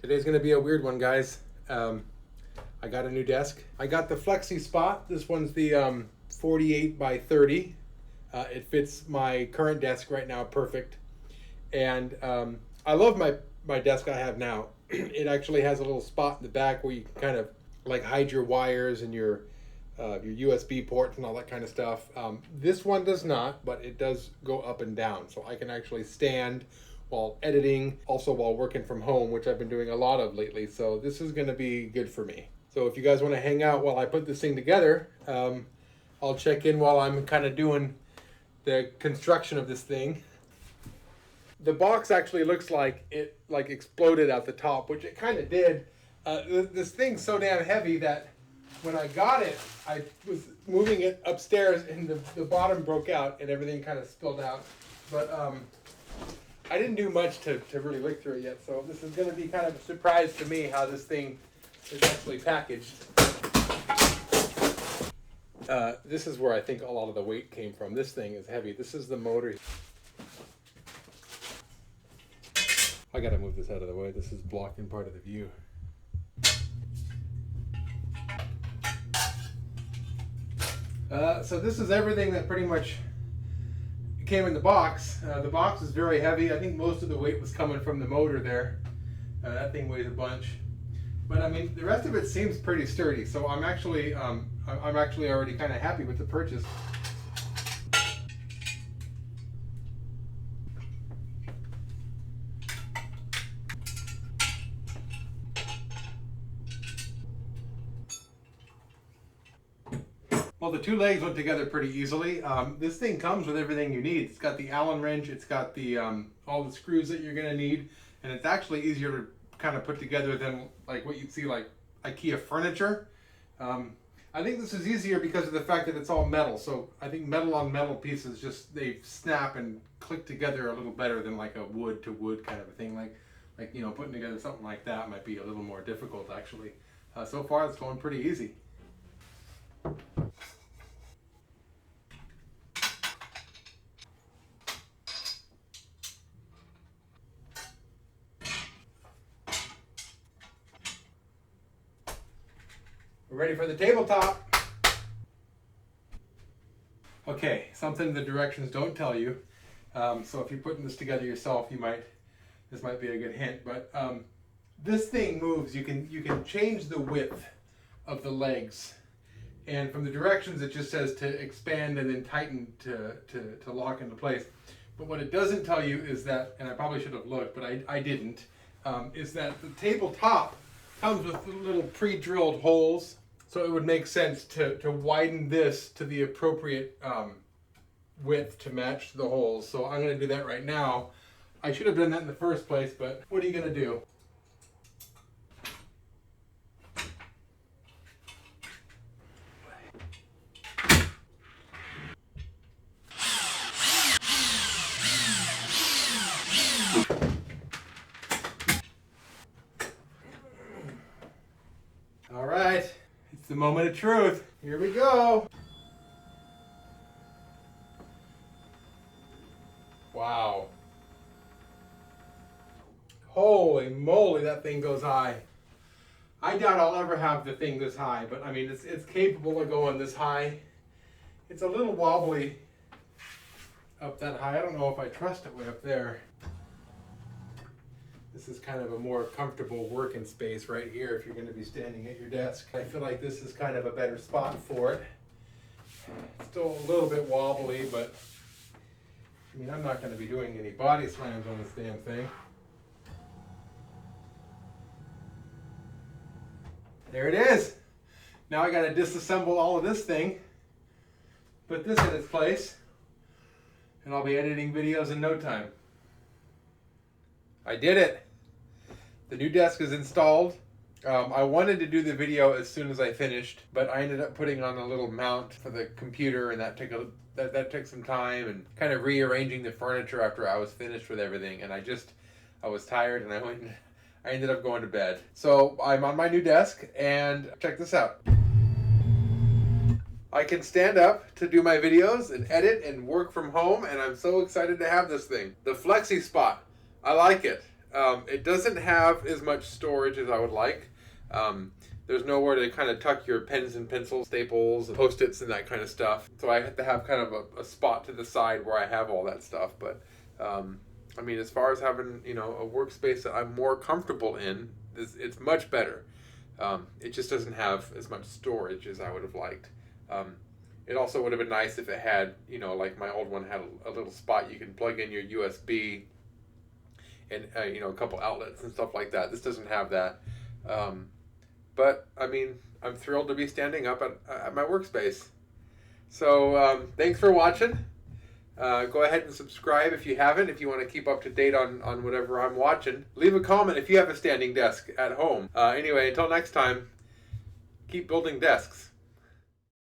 Today's gonna be a weird one, guys. I got a new desk. I got the Flexispot. This one's the 48 by 30. It fits my current desk right now perfect. And I love my desk I have now. It actually has a little spot in the back where you can kind of like hide your wires and your USB ports and all that kind of stuff. This one does not, but it does go up and down. So I can actually stand while editing, also while working from home, which I've been doing a lot of lately. So this is gonna be good for me. So if you guys wanna hang out while I put this thing together, I'll check in while I'm kind of doing the construction of this thing. The box actually looks like it exploded at the top, which it kind of did. This thing's so damn heavy that when I got it, I was moving it upstairs and the bottom broke out and everything kind of spilled out. But I didn't do much to really look through it yet, so this is going to be kind of a surprise to me how this thing is actually packaged. This is where I think a lot of the weight came from. This thing is heavy. This is the motor. I gotta move this out of the way. This is blocking part of the view. So this is everything that pretty much came in the box. The box is very heavy. I think most of the weight was coming from the motor there. That thing weighs a bunch. But I mean, the rest of it seems pretty sturdy. So I'm actually already kind of happy with the purchase. Well, the two legs went together pretty easily. This thing comes with everything you need. It's got the Allen wrench, it's got the all the screws that you're gonna need, and it's actually easier to kind of put together than like what you'd see like IKEA furniture. I think this is easier because of the fact that it's all metal. So I think metal on metal pieces they snap and click together a little better than like a wood to wood kind of a thing. Like you know, putting together something like that might be a little more difficult actually. So far it's going pretty easy. We're ready for the tabletop. Okay, something the directions don't tell you. So if you're putting this together yourself, this might be a good hint. But this thing moves. You can change the width of the legs, and from the directions it just says to expand and then tighten to lock into place. But what it doesn't tell you is that, and I probably should have looked, but I didn't, is that the tabletop comes with little pre-drilled holes. So it would make sense to widen this to the appropriate width to match the holes. So I'm going to do that right now. I should have done that in the first place, but what are you going to do? All right. It's the moment of truth. Here we go. Wow. Holy moly, that thing goes high. I doubt I'll ever have the thing this high, but I mean, it's capable of going this high. It's a little wobbly up that high. I don't know if I trust it way up there. This is kind of a more comfortable working space right here if you're going to be standing at your desk. I feel like this is kind of a better spot for it. It's still a little bit wobbly, but I mean, I'm not going to be doing any body slams on this damn thing. There it is. Now I got to disassemble all of this thing, put this in its place, and I'll be editing videos in no time. I did it. The new desk is installed. I wanted to do the video as soon as I finished, but I ended up putting on a little mount for the computer, and that took some time, and kind of rearranging the furniture after I was finished with everything. And I was tired, and I ended up going to bed. So I'm on my new desk, and check this out. I can stand up to do my videos and edit and work from home, and I'm so excited to have this thing. The Flexispot. I like it. It doesn't have as much storage as I would like. There's nowhere to kind of tuck your pens and pencils, staples, Post-its, and that kind of stuff. So I have to have kind of a spot to the side where I have all that stuff. But I mean, as far as having, you know, a workspace that I'm more comfortable in, it's much better. It just doesn't have as much storage as I would have liked. It also would have been nice if it had, you know, like my old one had a little spot you can plug in your USB and, you know, a couple outlets and stuff like that. This doesn't have that. But, I mean, I'm thrilled to be standing up at my workspace. So, thanks for watching. Go ahead and subscribe if you haven't, if you want to keep up to date on whatever I'm watching. Leave a comment if you have a standing desk at home. Anyway, until next time, keep building desks.